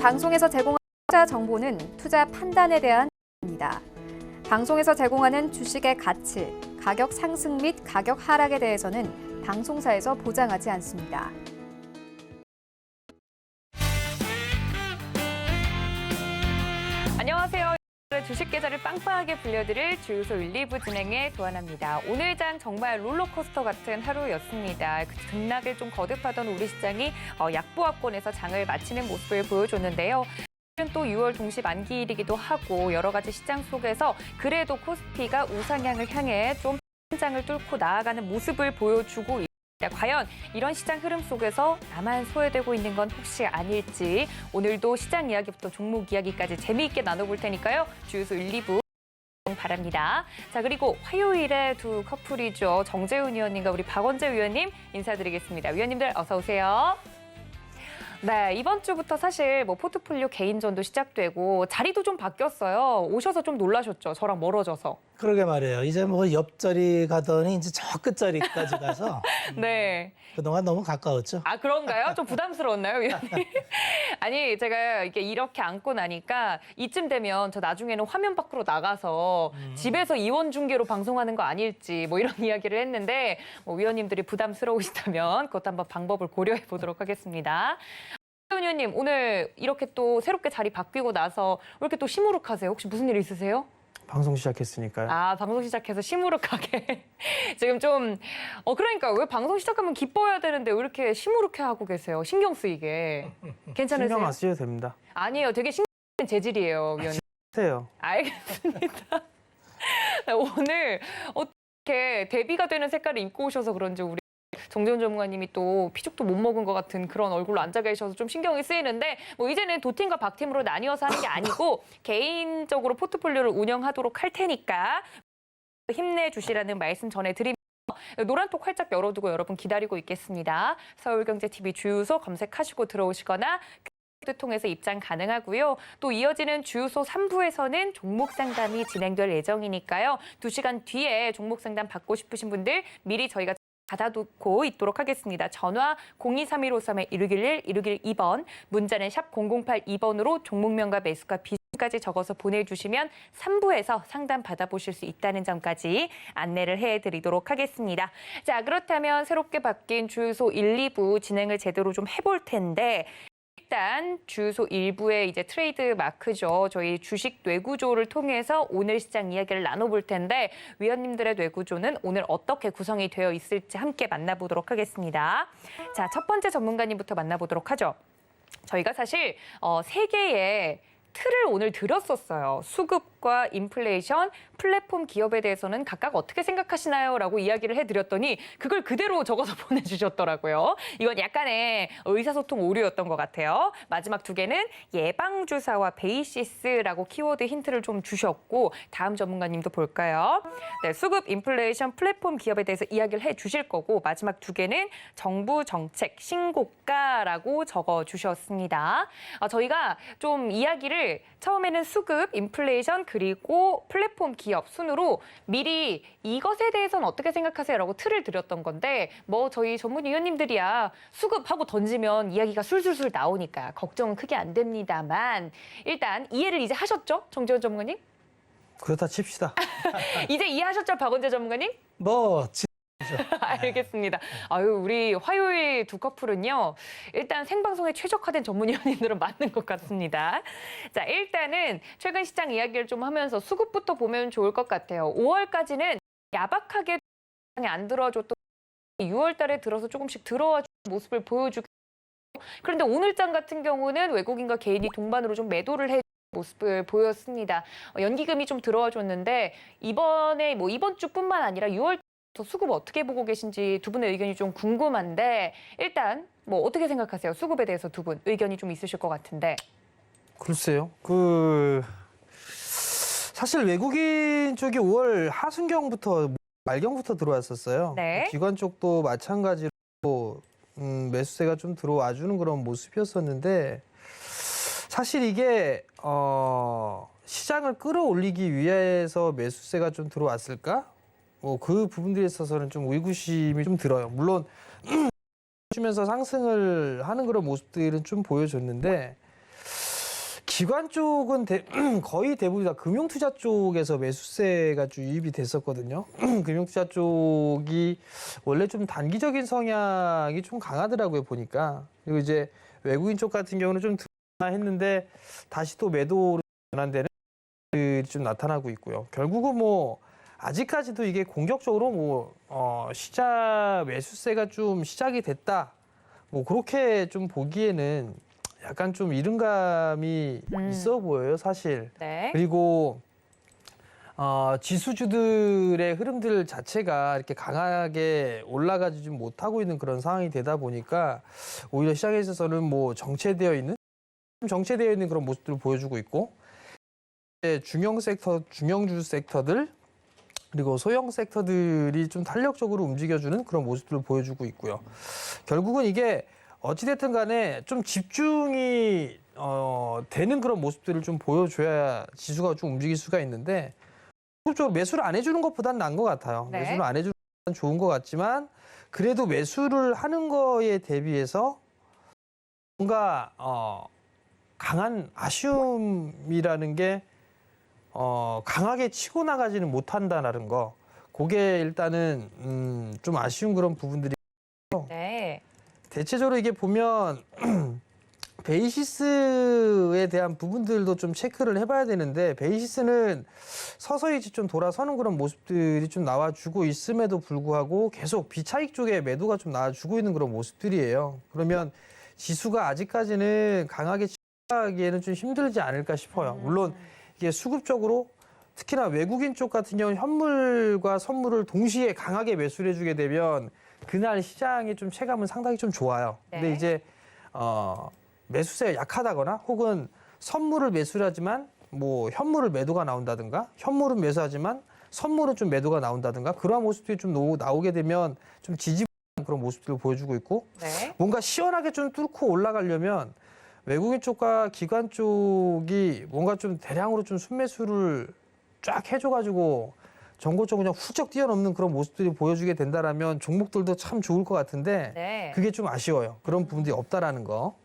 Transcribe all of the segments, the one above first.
방송에서 제공하는 투자 정보는 투자 판단에 대한 입니다. 방송에서 제공하는 주식의 가치, 가격 상승 및 가격 하락에 대해서는 방송사에서 보장하지 않습니다. 안녕하세요. 주식 계좌를 빵빵하게 불려드릴 주유소 1, 2부 진행의 도안합니다. 오늘 장 정말 롤러코스터 같은 하루였습니다. 급락을 좀 거듭하던 우리 시장이 약보합권에서 장을 마치는 모습을 보여줬는데요. 또 6월 동시 만기일이기도 하고 여러 가지 시장 속에서 그래도 코스피가 우상향을 향해 좀 장을 뚫고 나아가는 모습을 보여주고 있습니다. 과연 이런 시장 흐름 속에서 나만 소외되고 있는 건 혹시 아닐지 오늘도 시장 이야기부터 종목 이야기까지 재미있게 나눠볼 테니까요. 주유소 1, 2부 바랍니다. 자, 그리고 화요일에 두 커플이죠. 정재훈 위원님과 우리 박원재 위원님 인사드리겠습니다. 위원님들 어서 오세요. 네, 이번 주부터 사실 포트폴리오 개인전도 시작되고 자리도 좀 바뀌었어요. 오셔서 좀 놀라셨죠? 저랑 멀어져서. 그러게 말이에요. 이제 옆자리 가더니 이제 저 끝자리까지 가서 네. 그동안 너무 가까웠죠. 아, 그런가요? 좀 부담스러웠나요, 위원님? 아니, 제가 이렇게 앉고 나니까 이쯤 되면 저 나중에는 화면 밖으로 나가서 집에서 이원 중계로 방송하는 거 아닐지 이런 이야기를 했는데 위원님들이 부담스러우시다면 그것도 한번 방법을 고려해 보도록 하겠습니다. 위원님, 오늘 이렇게 또 새롭게 자리 바뀌고 나서 왜 이렇게 또 시무룩하세요? 혹시 무슨 일 있으세요? 방송 시작했으니까요. 아, 방송 시작해서 시무룩하게. 지금 좀, 그러니까 왜 방송 시작하면 기뻐해야 되는데 왜 이렇게 시무룩해 하고 계세요? 신경 쓰이게. 괜찮으세요? 신경 안 쓰셔도 됩니다. 아니에요. 되게 신경 쓰이는 재질이에요, 위원님. 하세요. 알겠습니다. 오늘 어떻게 대비가 되는 색깔을 입고 오셔서 그런지 우리 정재훈 전문가님이 또 피죽도 못 먹은 것 같은 그런 얼굴로 앉아 계셔서 좀 신경이 쓰이는데 이제는 도팀과 박팀으로 나뉘어서 하는 게 아니고 개인적으로 포트폴리오를 운영하도록 할 테니까 힘내주시라는 말씀 전해드리면서 노란톡 활짝 열어두고 여러분 기다리고 있겠습니다. 서울경제TV 주유소 검색하시고 들어오시거나 를 통해서 입장 가능하고요. 또 이어지는 주유소 3부에서는 종목 상담이 진행될 예정이니까요. 2시간 뒤에 종목 상담 받고 싶으신 분들 미리 저희가 받아두고 있도록 하겠습니다. 전화 023153-1611, 1612번, 문자는 샵 0082번으로 종목명과 매수가 비중까지 적어서 보내주시면 3부에서 상담 받아보실 수 있다는 점까지 안내를 해드리도록 하겠습니다. 자, 그렇다면 새롭게 바뀐 주유소 1, 2부 진행을 제대로 좀 해볼 텐데 일단 주유소 1부의 이제 트레이드 마크죠. 저희 주식 뇌구조를 통해서 오늘 시장 이야기를 나눠볼 텐데 위원님들의 뇌구조는 오늘 어떻게 구성이 되어 있을지 함께 만나보도록 하겠습니다. 자, 첫 번째 전문가님부터 만나보도록 하죠. 저희가 사실 3개의 틀을 오늘 드렸었어요. 수급과 인플레이션, 플랫폼 기업에 대해서는 각각 어떻게 생각하시나요? 라고 이야기를 해드렸더니 그걸 그대로 적어서 보내주셨더라고요. 이건 약간의 의사소통 오류였던 것 같아요. 마지막 2개는 예방주사와 베이시스라고 키워드 힌트를 좀 주셨고 다음 전문가님도 볼까요? 네, 수급, 인플레이션, 플랫폼 기업에 대해서 이야기를 해주실 거고 마지막 2개는 정부 정책, 신고가라고 적어주셨습니다. 저희가 좀 이야기를 처음에는 수급, 인플레이션, 그리고 플랫폼 기업 순으로 미리 이것에 대해서는 어떻게 생각하세요? 라고 틀을 드렸던 건데 저희 전문위원님들이야 수급하고 던지면 이야기가 술술술 나오니까 걱정은 크게 안 됩니다만 일단 이해를 이제 하셨죠? 정재훈 전문가님? 그렇다 칩시다. 이제 이해하셨죠? 박원재 전문가님? 알겠습니다. 아유, 우리 화요일 두 커플은요. 일단 생방송에 최적화된 전문위원님들은 맞는 것 같습니다. 자, 일단은 최근 시장 이야기를 좀 하면서 수급부터 보면 좋을 것 같아요. 5월까지는 야박하게 안 들어와줬던 6월 달에 들어서 조금씩 들어와 주는 모습을 보여주고 그런데 오늘장 같은 경우는 외국인과 개인이 동반으로 좀 매도를 해 모습을 보였습니다. 연기금이 좀 들어와 줬는데 이번에 이번 주뿐만 아니라 6월 수급 어떻게 보고 계신지 두 분의 의견이 좀 궁금한데 일단 어떻게 생각하세요? 수급에 대해서 두 분 의견이 좀 있으실 것 같은데. 글쎄요. 사실 외국인 쪽이 5월 하순경부터 말경부터 들어왔었어요. 네. 기관 쪽도 마찬가지로 매수세가 좀 들어와 주는 그런 모습이었었는데 사실 이게 시장을 끌어올리기 위해서 매수세가 좀 들어왔을까? 그 부분들에 있어서는 좀 의구심이 좀 들어요. 물론 주면서 상승을 하는 그런 모습들은 좀 보여줬는데 기관 쪽은 거의 대부분 다 금융투자 쪽에서 매수세가 좀 유입이 됐었거든요. 금융투자 쪽이 원래 좀 단기적인 성향이 좀 강하더라고요, 보니까. 그리고 이제 외국인 쪽 같은 경우는 좀 들어나 했는데 다시 또 매도로 전환되는 일이 좀 나타나고 있고요. 결국은 뭐 아직까지도 이게 공격적으로 시작 매수세가 좀 시작이 됐다. 뭐 그렇게 좀 보기에는 약간 좀 이른감이 있어 보여요, 사실. 네. 그리고 지수주들의 흐름들 자체가 이렇게 강하게 올라가지 좀 못하고 있는 그런 상황이 되다 보니까 오히려 시장에 있어서는 뭐 정체되어 있는 그런 모습들을 보여주고 있고, 중형주 섹터들 그리고 소형 섹터들이 좀 탄력적으로 움직여주는 그런 모습들을 보여주고 있고요. 결국은 이게 어찌됐든 간에 좀 집중이 되는 그런 모습들을 좀 보여줘야 지수가 좀 움직일 수가 있는데, 적극적으로 매수를 안 해주는 것보다는 나은 것 같아요. 네. 매수를 안 해주는 건 좋은 것 같지만 그래도 매수를 하는 거에 대비해서 뭔가 강한 아쉬움이라는 게 강하게 치고 나가지는 못한다라는 거, 그게 일단은 좀 아쉬운 그런 부분들이. 네. 대체적으로 이게 보면 베이시스에 대한 부분들도 좀 체크를 해봐야 되는데, 베이시스는 서서히 좀 돌아서는 그런 모습들이 좀 나와주고 있음에도 불구하고 계속 비차익 쪽에 매도가 좀 나와주고 있는 그런 모습들이에요. 그러면 지수가 아직까지는 강하게 치기에는 좀 힘들지 않을까 싶어요. 물론 이게 수급적으로 특히나 외국인 쪽 같은 경우는 현물과 선물을 동시에 강하게 매수를 해주게 되면 그날 시장의 좀 체감은 상당히 좀 좋아요. 근데 네. 이제 매수세가 약하다거나 혹은 선물을 매수를 하지만 뭐 현물을 매도가 나온다든가, 현물은 매수하지만 선물은 좀 매도가 나온다든가, 그러한 모습들이 좀 나오게 되면 좀 지지부진한 그런 모습들을 보여주고 있고, 네. 뭔가 시원하게 좀 뚫고 올라가려면 외국인 쪽과 기관 쪽이 뭔가 좀 대량으로 좀 순매수를 쫙 해줘가지고 전고점 그냥 훌쩍 뛰어넘는 그런 모습들이 보여주게 된다라면 종목들도 참 좋을 것 같은데, 네. 그게 좀 아쉬워요. 그런 부분들이 없다라는 거.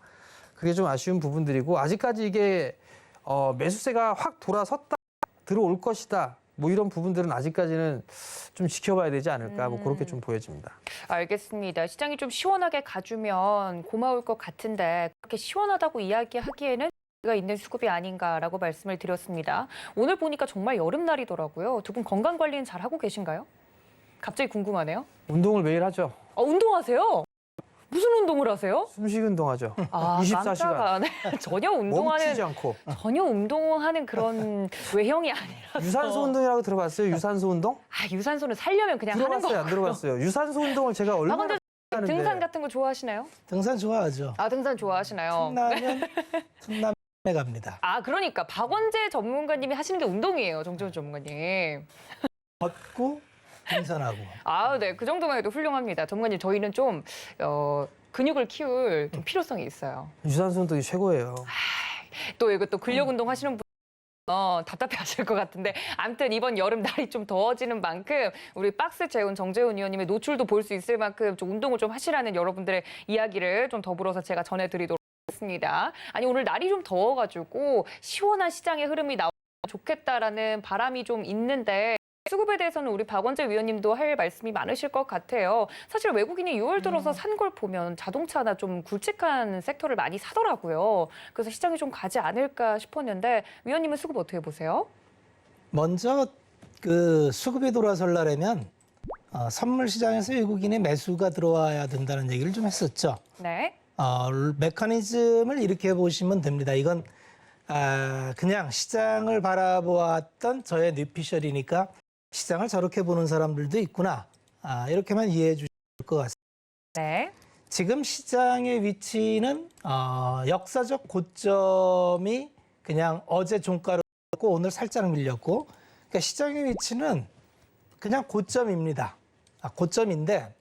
그게 좀 아쉬운 부분들이고, 아직까지 이게 매수세가 확 돌아섰다, 들어올 것이다, 뭐 이런 부분들은 아직까지는 좀 지켜봐야 되지 않을까, 뭐 그렇게 좀 보여집니다. 알겠습니다. 시장이 좀 시원하게 가주면 고마울 것 같은데 그렇게 시원하다고 이야기하기에는 가 있는 수급이 아닌가라고 말씀을 드렸습니다. 오늘 보니까 정말 여름날이더라고요. 두 분 건강 관리는 잘 하고 계신가요? 갑자기 궁금하네요. 운동을 매일 하죠. 운동하세요? 무슨 운동을 하세요? 숨쉬기 운동하죠. 24시간. 24시간. 전혀 멈추지 않고. 전혀 운동하는 그런 외형이 아니라. 유산소 운동이라고 들어봤어요? 유산소 운동? 유산소는 살려면 그냥 하는 들어봤어요? 거. 안 들어봤어요? 유산소 운동을 제가 얼마나 근데 하는데. 등산 같은 거 좋아하시나요? 등산 좋아하죠. 등산 좋아하시나요? 틈나면 갑니다. 그러니까 박원재 전문가님이 하시는 게 운동이에요, 정재훈 전문가님. 걷고 등산하고. 네, 그 정도만 해도 훌륭합니다. 전문가님, 저희는 좀 근육을 키울 좀 필요성이 있어요. 유산소 운동이 최고예요. 또 이것도 근력 운동 하시는 분 답답해하실 것 같은데, 아무튼 이번 여름 날이 좀 더워지는 만큼 우리 박스 재훈 정재훈 의원님의 노출도 볼 수 있을 만큼 좀 운동을 좀 하시라는 여러분들의 이야기를 좀 더불어서 제가 전해드리도록 하겠습니다. 아니, 오늘 날이 좀 더워가지고 시원한 시장의 흐름이 나오면 좋겠다라는 바람이 좀 있는데, 수급에 대해서는 우리 박원재 위원님도 할 말씀이 많으실 것 같아요. 사실 외국인이 6월 들어서 산 걸 보면 자동차나 좀 굵직한 섹터를 많이 사더라고요. 그래서 시장이 좀 가지 않을까 싶었는데, 위원님은 수급 어떻게 보세요? 먼저 그 수급이 돌아서려면 선물 시장에서 외국인의 매수가 들어와야 된다는 얘기를 좀 했었죠. 네. 메커니즘을 이렇게 보시면 됩니다. 이건 그냥 시장을 바라보았던 저의 뇌피셜이니까 시장을 저렇게 보는 사람들도 있구나. 이렇게만 이해해 주실 것 같습니다. 네. 지금 시장의 위치는 역사적 고점이 그냥 어제 종가였고 오늘 살짝 밀렸고, 그러니까 시장의 위치는 그냥 고점입니다. 고점인데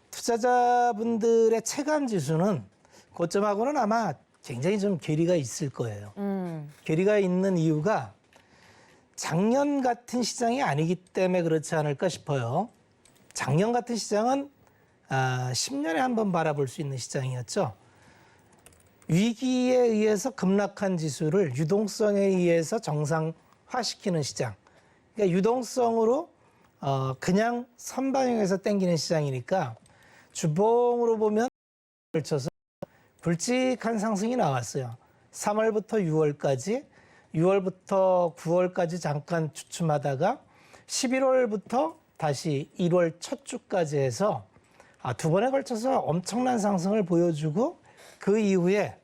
투자자분들의 체감 지수는 고점하고는 아마 굉장히 좀 괴리가 있을 거예요. 괴리가 있는 이유가 작년 같은 시장이 아니기 때문에 그렇지 않을까 싶어요. 작년 같은 시장은 10년에 한 번 바라볼 수 있는 시장이었죠. 위기에 의해서 급락한 지수를 유동성에 의해서 정상화시키는 시장. 그러니까 유동성으로 그냥 선방향에서 땡기는 시장이니까 주봉으로 보면 걸쳐서 굵직한 상승이 나왔어요. 3월부터 6월까지, 6월부터 9월까지 잠깐 주춤하다가 11월부터 다시 1월 첫 주까지 해서 두 번에 걸쳐서 엄청난 상승을 보여주고 그 이후에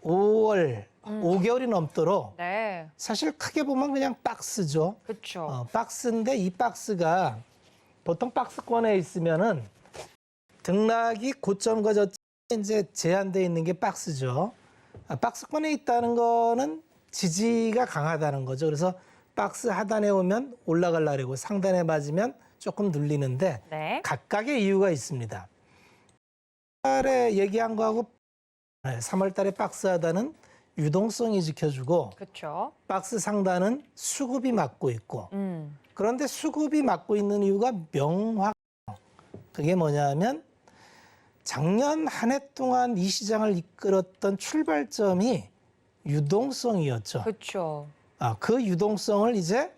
5월, 5개월이 넘도록 네. 사실 크게 보면 그냥 박스죠. 그렇죠. 박스인데 이 박스가 보통 박스권에 있으면은 등락이 고점과 저점이 이제 제한되어 있는 게 박스죠. 박스권에 있다는 거는 지지가 강하다는 거죠. 그래서 박스 하단에 오면 올라가려고 상단에 맞으면 조금 눌리는데 네. 각각의 이유가 있습니다. 3월에 얘기한 거하고 3월 달에 박스 하단은 유동성이 지켜주고 그렇죠. 박스 상단은 수급이 막고 있고 그런데 수급이 막고 있는 이유가 명확해요. 그게 뭐냐면 작년 한 해 동안 이 시장을 이끌었던 출발점이 유동성이었죠. 그렇죠. 그 유동성을 이제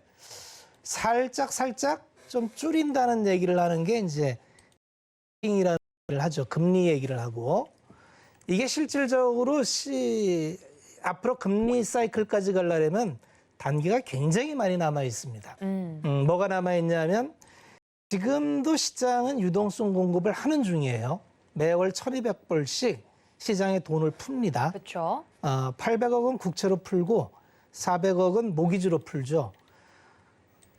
살짝 좀 줄인다는 얘기를 하는 게 이제 이라는 얘기를 하죠. 금리 얘기를 하고 이게 실질적으로 앞으로 금리 사이클까지 가려면 단기가 굉장히 많이 남아 있습니다. 뭐가 남아 있냐면 지금도 시장은 유동성 공급을 하는 중이에요. 매월 1,200불씩 시장에 돈을 풉니다. 그렇죠. 800억은 국채로 풀고 400억은 모기지로 풀죠.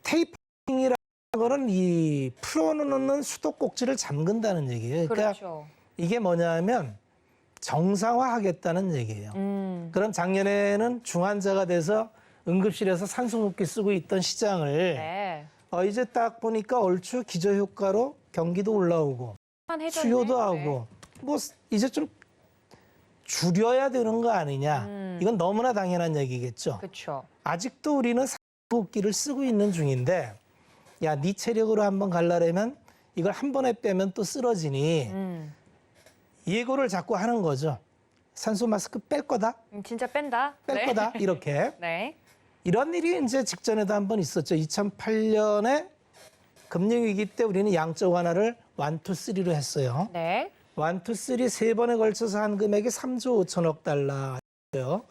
테이퍼링이라는 거는 이 풀어놓는 수도꼭지를 잠근다는 얘기예요. 그러니까 그렇죠. 이게 뭐냐면 정상화하겠다는 얘기예요. 그럼 작년에는 중환자가 돼서 응급실에서 산소호흡기 쓰고 있던 시장을 네. 이제 딱 보니까 얼추 기저효과로 경기도 올라오고 수요도 하고 뭐 이제 좀 줄여야 되는 거 아니냐. 이건 너무나 당연한 얘기겠죠. 그렇죠. 아직도 우리는 산소호흡기를 쓰고 있는 중인데 야, 네 체력으로 한번 가려면 이걸 한 번에 빼면 또 쓰러지니 예고를 자꾸 하는 거죠. 산소 마스크 뺄 거다? 진짜 뺀다. 뺄 네. 거다? 이렇게. 네. 이런 일이 이제 직전에도 한 번 있었죠. 2008년에 금융위기 때 우리는 양적 완화를 1, 2, 3로 했어요. 네. 1, 2, 3 세 번에 걸쳐서 한 금액이 3조 5천억 달러였어요.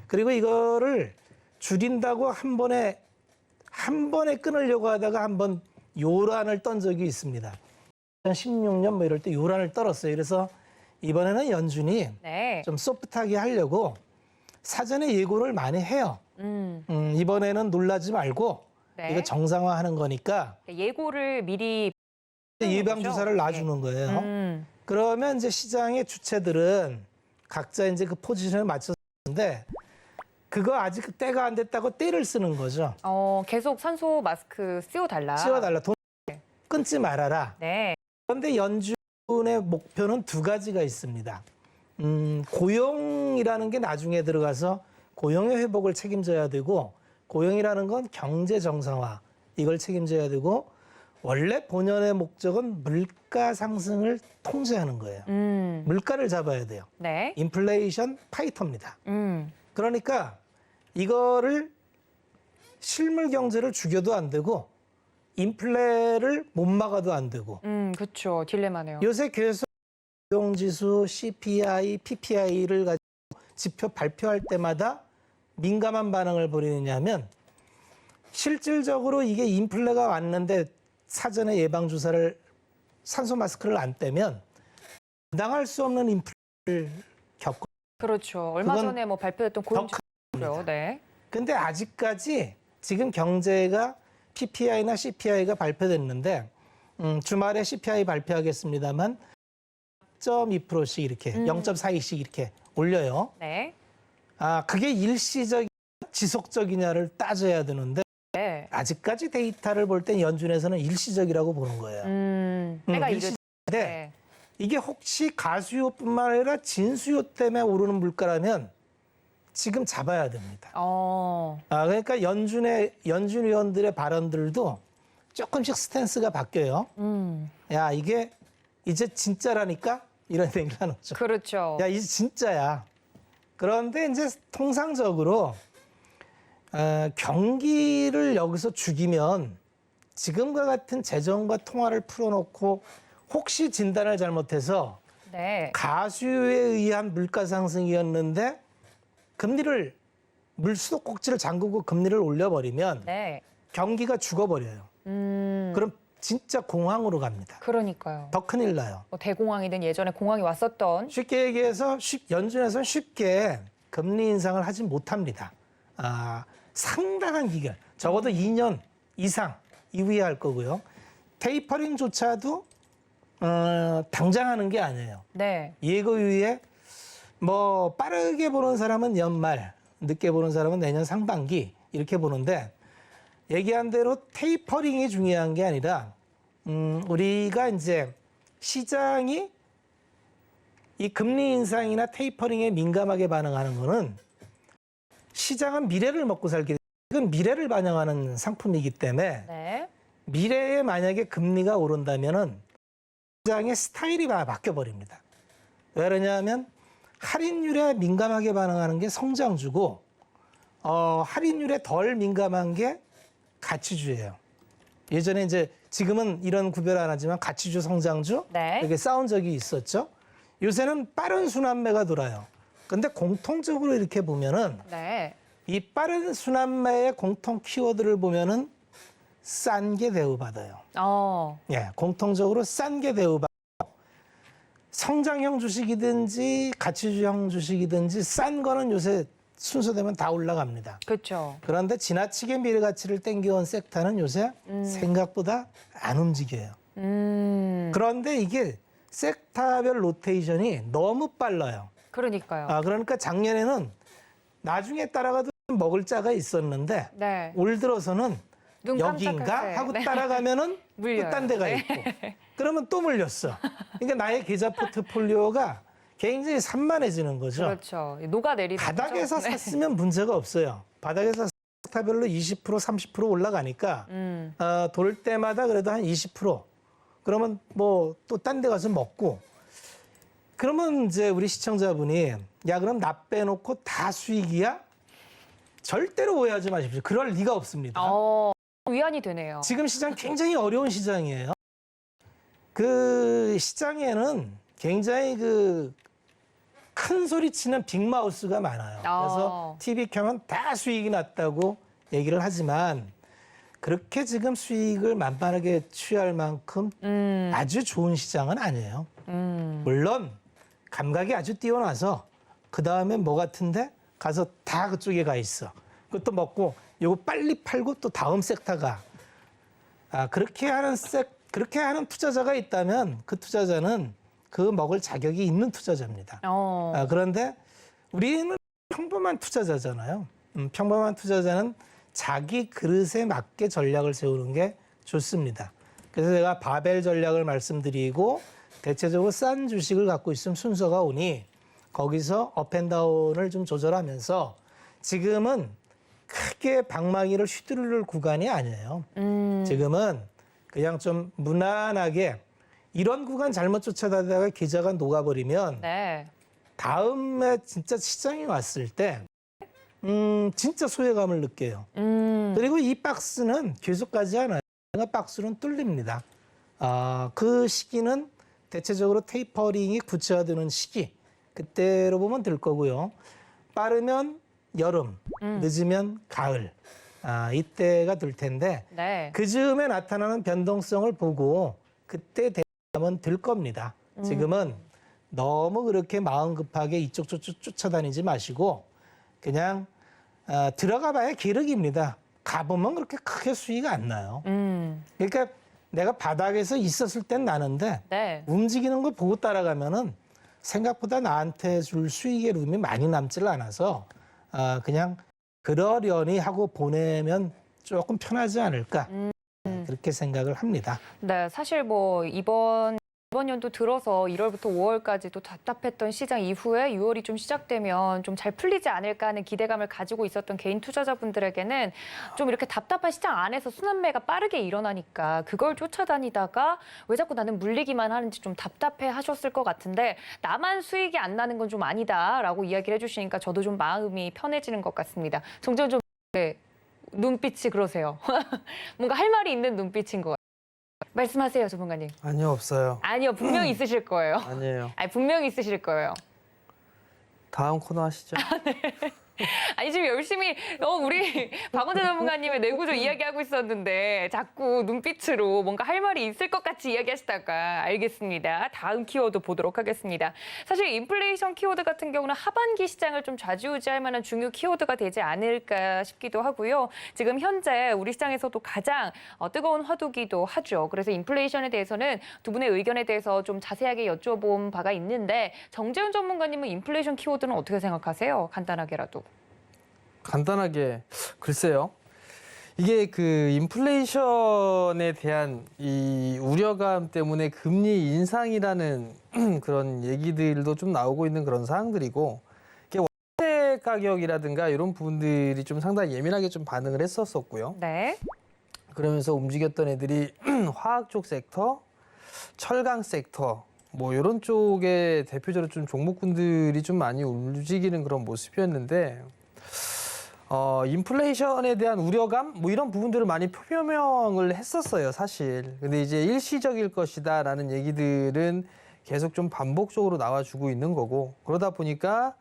그리고 이거를 줄인다고 한 번에 끊으려고 하다가 한 번 요란을 떤 적이 있습니다. 2016년 뭐 이럴 때 요란을 떨었어요. 그래서 이번에는 연준이 네. 좀 소프트하게 하려고 사전에 예고를 많이 해요. 이번에는 놀라지 말고 네. 이거 정상화하는 거니까 예고를 미리 예방 주사를 거죠? 놔주는 거예요. 그러면 이제 시장의 주체들은 각자 이제 그 포지션에 맞춰서는데 그거 아직 때가 안 됐다고 때를 쓰는 거죠. 계속 산소 마스크 씌워달라. 씌워달라. 돈 끊지 말아라. 네. 그런데 연준의 목표는 두 가지가 있습니다. 고용이라는 게 나중에 들어가서 고용의 회복을 책임져야 되고 고용이라는 건 경제 정상화 이걸 책임져야 되고 원래 본연의 목적은 물가 상승을 통제하는 거예요. 물가를 잡아야 돼요. 네. 인플레이션 파이터입니다. 그러니까 이거를 실물 경제를 죽여도 안 되고 인플레를 못 막아도 안 되고 그렇죠. 딜레마네요. 요새 계속 고용지수, CPI, PPI를 가지고 지표 발표할 때마다 민감한 반응을 보이느냐면 실질적으로 이게 인플레가 왔는데 사전에 예방주사를 산소 마스크를 안 떼면 감당할 수 없는 인플레를 겪고 그렇죠. 얼마 그건 전에 뭐 발표됐던 고용지수요. 네. 근데 아직까지 지금 경제가 PPI나 CPI가 발표됐는데 주말에 CPI 발표하겠습니다만 0.2%씩 이렇게 0.42씩 이렇게 올려요. 네. 그게 일시적이냐 지속적이냐를 따져야 되는데 네. 아직까지 데이터를 볼 땐 연준에서는 일시적이라고 보는 거예요. 때가 일시인데 네. 이게 혹시 가수요뿐만 아니라 진수요 때문에 오르는 물가라면 지금 잡아야 됩니다. 그러니까 연준 의원들의 발언들도 조금씩 스탠스가 바뀌어요. 야, 이게 이제 진짜라니까? 이런 얘기를 하는 거죠. 그렇죠. 야, 이제 진짜야. 그런데 이제 통상적으로 경기를 여기서 죽이면 지금과 같은 재정과 통화를 풀어놓고 혹시 진단을 잘못해서 네. 가수에 의한 물가 상승이었는데 금리를 물수도꼭지를 잠그고 금리를 올려버리면 네. 경기가 죽어버려요. 그럼 진짜 공황으로 갑니다. 그러니까요. 더 큰일 나요. 뭐 대공황이든 예전에 공황이 왔었던. 쉽게 얘기해서 연준에서는 쉽게 금리 인상을 하지 못합니다. 상당한 기간, 적어도 2년 이상 이후에 할 거고요. 테이퍼링조차도 당장 하는 게 아니에요. 네. 예고 이후에 뭐 빠르게 보는 사람은 연말, 늦게 보는 사람은 내년 상반기 이렇게 보는데 얘기한 대로 테이퍼링이 중요한 게 아니라 우리가 이제 시장이 이 금리 인상이나 테이퍼링에 민감하게 반응하는 거는 시장은 미래를 먹고 살기 때문에 이건 미래를 반영하는 상품이기 때문에 네. 미래에 만약에 금리가 오른다면은 시장의 스타일이 바뀌어 버립니다. 왜 그러냐면 할인율에 민감하게 반응하는 게 성장주고 할인율에 덜 민감한 게 가치주예요. 예전에 이제 지금은 이런 구별 안 하지만 가치주, 성장주 네. 이렇게 싸운 적이 있었죠. 요새는 빠른 순환매가 돌아요. 근데 공통적으로 이렇게 보면은 네. 이 빠른 순환매의 공통 키워드를 보면은 싼 게 대우받아요. 예, 공통적으로 싼 게 대우받고 성장형 주식이든지 가치주형 주식이든지 싼 거는 요새 순서되면 다 올라갑니다. 그렇죠. 그런데 지나치게 미래 가치를 땡겨온 섹터는 요새 생각보다 안 움직여요. 그런데 이게 섹터별 로테이션이 너무 빨라요. 그러니까요. 그러니까 작년에는 나중에 따라가도 먹을 자가 있었는데 네. 올 들어서는 눈 여기인가 깜짝할 때. 하고 네. 따라가면은 또 물려요. 딴 데가 네. 있고 그러면 또 물렸어. 그러니까 나의 계좌 포트폴리오가 굉장히 산만해지는 거죠. 그렇죠. 녹아내리는 바닥에서 거죠. 네. 샀으면 문제가 없어요. 바닥에서 섹터별로 20% 30% 올라가니까 돌 때마다 그래도 한 20% 그러면 뭐 또 딴 데 가서 먹고 그러면 이제 우리 시청자분이 야 그럼 나 빼놓고 다 수익이야? 절대로 오해하지 마십시오. 그럴 리가 없습니다. 위안이 되네요. 지금 시장 굉장히 어려운 시장이에요. 그 시장에는 굉장히 그 큰 소리 치는 빅마우스가 많아요. 그래서 TV 켜면 다 수익이 났다고 얘기를 하지만 그렇게 지금 수익을 만만하게 취할 만큼 아주 좋은 시장은 아니에요. 물론 감각이 아주 뛰어나서 그 다음에 뭐 같은데 가서 다 그쪽에 가 있어. 그것도 먹고 요거 빨리 팔고 또 다음 섹터가 그렇게 하는 투자자가 있다면 그 투자자는 그 먹을 자격이 있는 투자자입니다. 그런데 우리는 평범한 투자자잖아요. 평범한 투자자는 자기 그릇에 맞게 전략을 세우는 게 좋습니다. 그래서 제가 바벨 전략을 말씀드리고 대체적으로 싼 주식을 갖고 있으면 순서가 오니 거기서 업앤다운을 좀 조절하면서 지금은 크게 방망이를 휘두를 구간이 아니에요. 지금은 그냥 좀 무난하게 이런 구간 잘못 쫓아다니다가 계좌가 녹아버리면 네. 다음에 진짜 시장이 왔을 때 진짜 소외감을 느껴요. 그리고 이 박스는 계속 가지 않아요. 박스는 뚫립니다. 그 시기는 대체적으로 테이퍼링이 구체화되는 시기. 그때로 보면 될 거고요. 빠르면 여름, 늦으면 가을. 이때가 될 텐데 네. 그 즈음에 나타나는 변동성을 보고 그때 대응하면 될 겁니다. 지금은 너무 그렇게 마음 급하게 이쪽 저쪽 쫓아다니지 마시고 그냥 들어가 봐야 기력입니다. 가보면 그렇게 크게 수익이 안 나요. 그러니까 내가 바닥에서 있었을 땐 나는데 네. 움직이는 걸 보고 따라가면은 생각보다 나한테 줄 수익의 룸이 많이 남질 않아서 그냥 그러려니 하고 보내면 조금 편하지 않을까 그렇게 생각을 합니다. 네, 사실 뭐 이번 이번 연도 들어서 1월부터 5월까지 또 답답했던 시장 이후에 6월이 좀 시작되면 좀 잘 풀리지 않을까 하는 기대감을 가지고 있었던 개인 투자자분들에게는 좀 이렇게 답답한 시장 안에서 순환매가 빠르게 일어나니까 그걸 쫓아다니다가 왜 자꾸 나는 물리기만 하는지 좀 답답해 하셨을 것 같은데 나만 수익이 안 나는 건 좀 아니다라고 이야기를 해주시니까 저도 좀 마음이 편해지는 것 같습니다. 정재훈 좀 네, 눈빛이 그러세요. 뭔가 할 말이 있는 눈빛인 것 같아요. 말씀하세요, 전문가님. 아니요, 없어요. 아니요, 분명히 있으실 거예요. 아니에요. 아니, 분명히 있으실 거예요. 다음 코너 하시죠. 아니, 지금 열심히 우리 박원재 전문가님의 내구조 이야기하고 있었는데 자꾸 눈빛으로 뭔가 할 말이 있을 것 같이 이야기하시다가 알겠습니다. 다음 키워드 보도록 하겠습니다. 사실 인플레이션 키워드 같은 경우는 하반기 시장을 좀 좌지우지할 만한 중요 키워드가 되지 않을까 싶기도 하고요. 지금 현재 우리 시장에서도 가장 뜨거운 화두기도 하죠. 그래서 인플레이션에 대해서는 두 분의 의견에 대해서 좀 자세하게 여쭤본 바가 있는데 정재훈 전문가님은 인플레이션 키워드는 어떻게 생각하세요? 간단하게라도. 간단하게 글쎄요. 이게 그 인플레이션에 대한 이 우려감 때문에 금리 인상이라는 그런 얘기들도 좀 나오고 있는 그런 사항들이고 이게 원재 가격이라든가 이런 부분들이 좀 상당히 예민하게 좀 반응을 했었었고요. 네. 그러면서 움직였던 애들이 화학 쪽 섹터, 철강 섹터 뭐 이런 쪽에 대표적으로 좀 종목군들이 좀 많이 움직이는 그런 모습이었는데 인플레이션에 대한 우려감 뭐 이런 부분들을 많이 표명을 했었어요, 사실. 근데 이제 일시적일 것이다라는 얘기들은 계속 좀 반복적으로 나와주고 있는 거고 그러다 보니까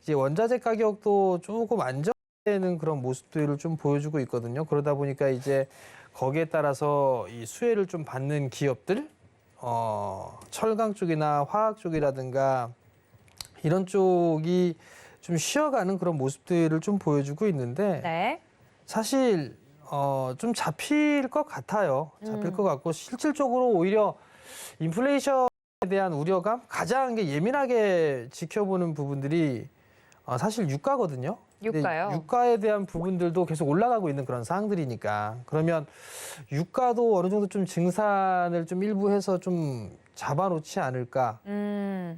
이제 원자재 가격도 조금 안정되는 그런 모습들을 좀 보여주고 있거든요. 그러다 보니까 이제 거기에 따라서 이 수혜를 좀 받는 기업들, 철강 쪽이나 화학 쪽이라든가 이런 쪽이 좀 쉬어가는 그런 모습들을 좀 보여주고 있는데 네. 사실 좀 잡힐 것 같아요. 잡힐 것 같고 실질적으로 오히려 인플레이션에 대한 우려감 가장 예민하게 지켜보는 부분들이 사실 유가거든요. 근데 유가요. 유가에 대한 부분들도 계속 올라가고 있는 그런 사항들이니까 그러면 유가도 어느 정도 좀 증산을 좀 일부 해서 좀 잡아놓지 않을까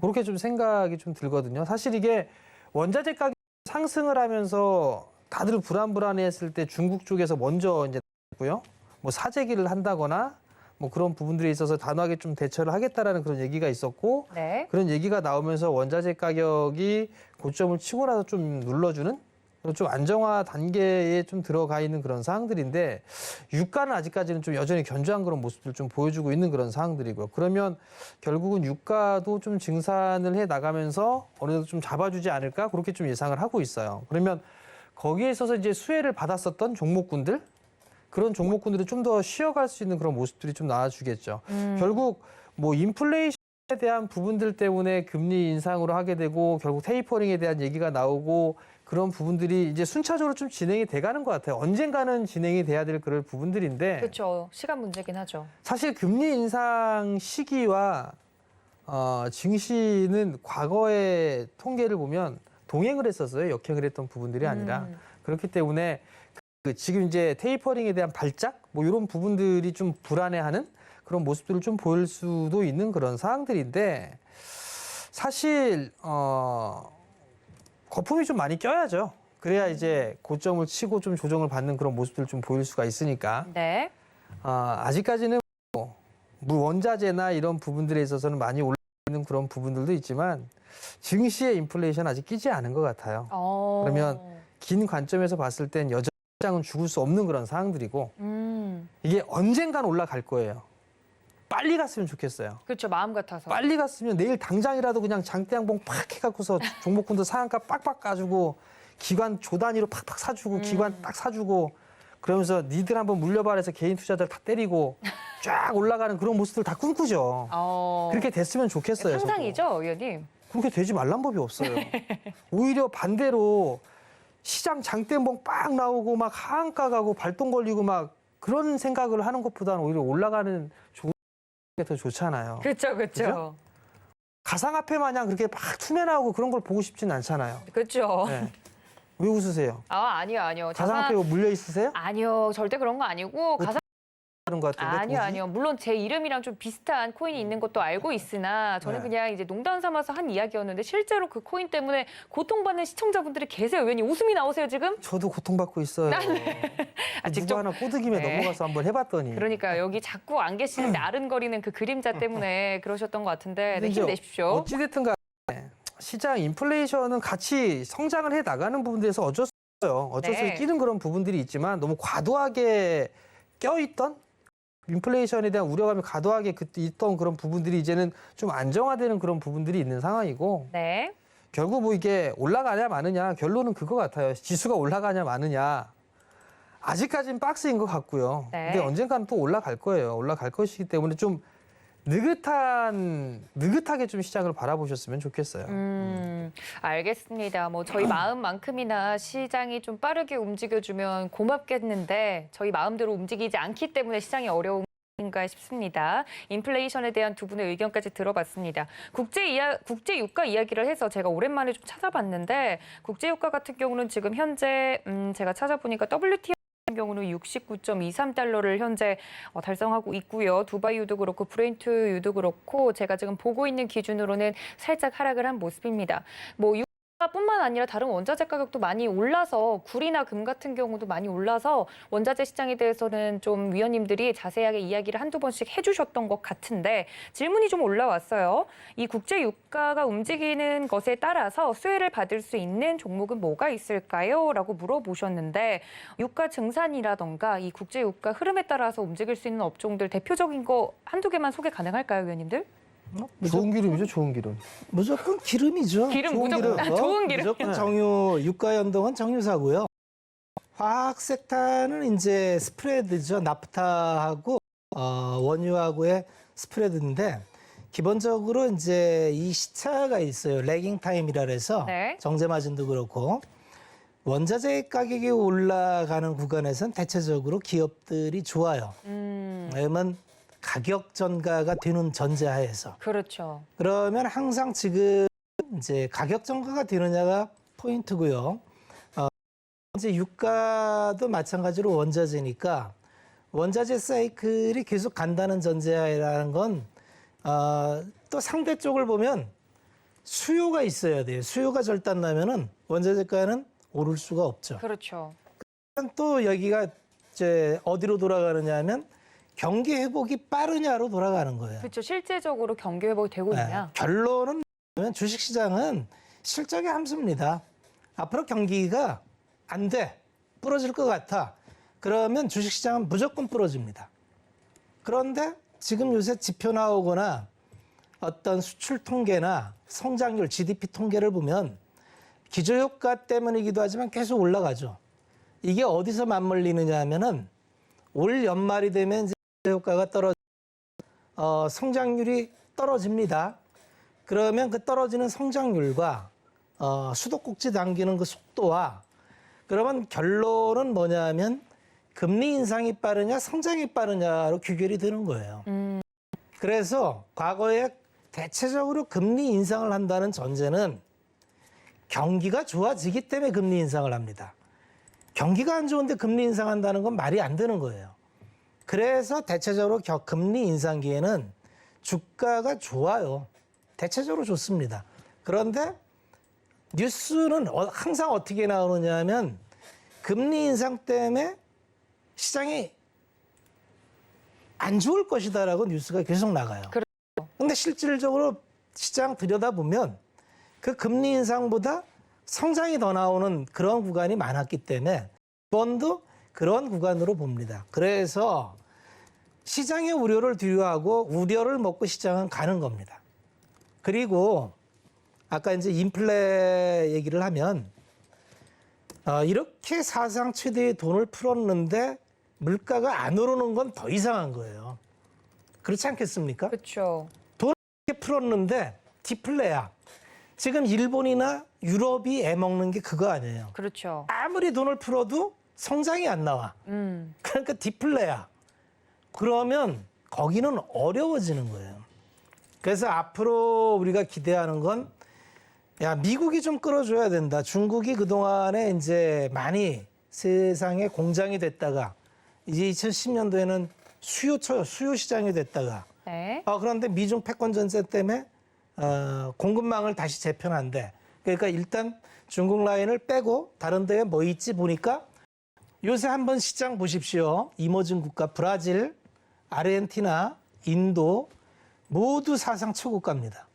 그렇게 좀 생각이 좀 들거든요. 사실 이게 원자재 가격 상승을 하면서 다들 불안했을 때 중국 쪽에서 먼저 이제 고요. 뭐 사재기를 한다거나 뭐 그런 부분들에 있어서 단호하게 좀 대처를 하겠다라는 그런 얘기가 있었고 네. 그런 얘기가 나오면서 원자재 가격이 고점을 치고 나서 좀 눌러주는 좀 안정화 단계에 좀 들어가 있는 그런 사항들인데 유가는 아직까지는 좀 여전히 견조한 그런 모습들을 좀 보여주고 있는 그런 사항들이고요. 그러면 결국은 유가도 좀 증산을 해 나가면서 어느 정도 좀 잡아주지 않을까 그렇게 좀 예상을 하고 있어요. 그러면 거기에 있어서 이제 수혜를 받았었던 종목군들 그런 종목군들이 좀 더 쉬어갈 수 있는 그런 모습들이 좀 나와주겠죠. 결국 뭐 인플레이션에 대한 부분들 때문에 금리 인상으로 하게 되고 결국 테이퍼링에 대한 얘기가 나오고 그런 부분들이 이제 순차적으로 좀 진행이 돼가는 것 같아요. 언젠가는 진행이 돼야 될 그런 부분들인데 그렇죠. 시간 문제긴 하죠. 사실 금리 인상 시기와 증시는 과거의 통계를 보면 동행을 했었어요. 역행을 했던 부분들이 아니라 그렇기 때문에 지금 이제 테이퍼링에 대한 발작 뭐 이런 부분들이 좀 불안해하는 그런 모습들을 좀 보일 수도 있는 그런 사항들인데 사실 거품이 좀 많이 껴야죠. 그래야 이제 고점을 치고 좀 조정을 받는 그런 모습들을 좀 보일 수가 있으니까 네. 아직까지는 원자재나 이런 부분들에 있어서는 많이 올라있는 그런 부분들도 있지만 증시의 인플레이션 아직 끼지 않은 것 같아요. 그러면 긴 관점에서 봤을 땐 여전히 시장은 죽을 수 없는 그런 사항들이고 이게 언젠간 올라갈 거예요. 빨리 갔으면 좋겠어요. 그렇죠. 마음 같아서. 빨리 갔으면 내일 당장이라도 그냥 장대양봉 팍 해갖고서 종목군도 상한가 빡빡 까주고 기관 조단위로 팍팍 사주고 기관 딱 사주고 그러면서 니들 한번 물려봐라 해서 개인 투자자들 다 때리고 쫙 올라가는 그런 모습들 다 꿈꾸죠. 그렇게 됐으면 좋겠어요. 상상이죠, 저도. 의원님? 그렇게 되지 말란 법이 없어요. 오히려 반대로 시장 장대봉 빡 나오고 막 하한가 가고 발동 걸리고 막 그런 생각을 하는 것보다는 오히려 올라가는 좋은 게 더 좋잖아요. 그렇죠, 그죠? 그렇죠. 가상화폐 마냥 그렇게 막 투매 나오고 그런 걸 보고 싶지는 않잖아요. 그렇죠. 네. 왜 웃으세요? 아니요. 가상화폐 물려 있으세요? 아니요, 절대 그런 거 아니고 하는 것 같은데. 아니요, 도지? 아니요. 물론 제 이름이랑 좀 비슷한 코인이 있는 것도 알고 있으나 저는 네. 그냥 이제 농담 삼아서 한 이야기였는데 실제로 그 코인 때문에 고통받는 시청자분들이 계세요. 왠지 웃음이 나오세요, 지금? 저도 고통받고 있어요. 아, 누구 직접 하나 꼬드김에 네. 넘어가서 한번 해봤더니. 그러니까 여기 자꾸 안 계시는데 아른거리는 그 그림자 때문에 그러셨던 것 같은데 네, 이제 힘내십시오. 어찌됐든 간에 시장 인플레이션은 같이 성장을 해 나가는 부분에서 어쩔 수 없어요. 어쩔 수 네. 없이 끼는 그런 부분들이 있지만 너무 과도하게 껴있던 인플레이션에 대한 우려감이 과도하게 있던 그런 부분들이 이제는 좀 안정화되는 그런 부분들이 있는 상황이고 네. 결국 뭐 이게 올라가냐 마느냐 결론은 그거 같아요. 지수가 올라가냐 마느냐. 아직까지는 박스인 것 같고요. 네. 근데 언젠가는 또 올라갈 거예요. 올라갈 것이기 때문에 좀 느긋하게 좀 시장을 바라보셨으면 좋겠어요. 알겠습니다. 뭐 저희 마음만큼이나 시장이 좀 빠르게 움직여주면 고맙겠는데 저희 마음대로 움직이지 않기 때문에 시장이 어려운가 싶습니다. 인플레이션에 대한 두 분의 의견까지 들어봤습니다. 국제 유가 이야기를 해서 제가 오랜만에 좀 찾아봤는데 국제 유가 같은 경우는 지금 현재 제가 찾아보니까 WTI 같은 경우는 69.23달러를 현재 달성하고 있고요. 두바이 유도 그렇고 브렌트 유도 그렇고 제가 지금 보고 있는 기준으로는 살짝 하락을 한 모습입니다. 뭐 유가뿐만 아니라 다른 원자재 가격도 많이 올라서 구리나 금 같은 경우도 많이 올라서 원자재 시장에 대해서는 좀 위원님들이 자세하게 이야기를 한두 번씩 해주셨던 것 같은데 질문이 좀 올라왔어요. 이 국제 유가가 움직이는 것에 따라서 수혜를 받을 수 있는 종목은 뭐가 있을까요? 라고 물어보셨는데 유가 증산이라던가 이 국제 유가 흐름에 따라서 움직일 수 있는 업종들 대표적인 거 한두 개만 소개 가능할까요, 위원님들? 좋은 기름이죠, 좋은 기름. 무조건 기름이죠. 기름 좋은 무조건 기름. 좋은 기름. 무조건 네. 정유 유가 연동은 정유사고요. 화학 섹타는 이제 스프레드죠. 나프타하고 원유하고의 스프레드인데 기본적으로 이제 이 시차가 있어요. 레깅 타임이라 해서 네. 정제 마진도 그렇고 원자재 가격이 올라가는 구간에선 대체적으로 기업들이 좋아요. 왜냐면 가격 전가가 되는 전제하에서. 그렇죠. 그러면 항상 지금 이제 가격 전가가 되느냐가 포인트고요. 이제 유가도 마찬가지로 원자재니까 원자재 사이클이 계속 간다는 전제하에라는 건 또 상대 쪽을 보면 수요가 있어야 돼요. 수요가 절단 나면은 원자재가는 오를 수가 없죠. 그렇죠. 또 여기가 이제 어디로 돌아가느냐 하면 경기 회복이 빠르냐로 돌아가는 거예요. 그렇죠. 실제적으로 경기 회복이 되고 있냐? 결론은 뭐냐면 주식시장은 실적의 함수입니다. 앞으로 경기가 안 돼, 부러질 것 같아. 그러면 주식시장은 무조건 부러집니다. 그런데 지금 요새 지표 나오거나 어떤 수출 통계나 성장률, GDP 통계를 보면 기저효과 때문이기도 하지만 계속 올라가죠. 이게 어디서 맞물리느냐 하면은 올 연말이 되면 이제 효과가 성장률이 떨어집니다. 그러면 그 떨어지는 성장률과 수도꼭지 당기는 그 속도와 그러면 결론은 뭐냐면 금리 인상이 빠르냐 성장이 빠르냐로 귀결이 되는 거예요. 그래서 과거에 대체적으로 금리 인상을 한다는 전제는 경기가 좋아지기 때문에 금리 인상을 합니다. 경기가 안 좋은데 금리 인상한다는 건 말이 안 되는 거예요. 그래서 대체적으로 금리 인상기에는 주가가 좋아요. 대체적으로 좋습니다. 그런데 뉴스는 항상 어떻게 나오느냐 하면 금리 인상 때문에 시장이 안 좋을 것이다라고 뉴스가 계속 나가요. 그런데 실질적으로 시장 들여다보면 그 금리 인상보다 성장이 더 나오는 그런 구간이 많았기 때문에 이번도 그런 구간으로 봅니다. 그래서 시장의 우려를 뒤로하고 우려를 먹고 시장은 가는 겁니다. 그리고 아까 이제 인플레 얘기를 하면 이렇게 사상 최대의 돈을 풀었는데 물가가 안 오르는 건 더 이상한 거예요. 그렇지 않겠습니까? 그렇죠. 이렇게 풀었는데 디플레야. 지금 일본이나 유럽이 애먹는 게 그거 아니에요. 그렇죠. 아무리 돈을 풀어도 성장이 안 나와. 그러니까 디플레야. 그러면 거기는 어려워지는 거예요. 그래서 앞으로 우리가 기대하는 건 미국이 좀 끌어줘야 된다. 중국이 그동안에 이제 많이 세상에 공장이 됐다가 이제 2010년도에는 수요 시장이 됐다가 네. 그런데 미중 패권 전세 때문에 공급망을 다시 재편한대. 그러니까 일단 중국 라인을 빼고 다른 데에 뭐 있지 보니까 요새 한번 시장 보십시오. 이머징 국가 브라질, 아르헨티나, 인도 모두 사상 초고가입니다.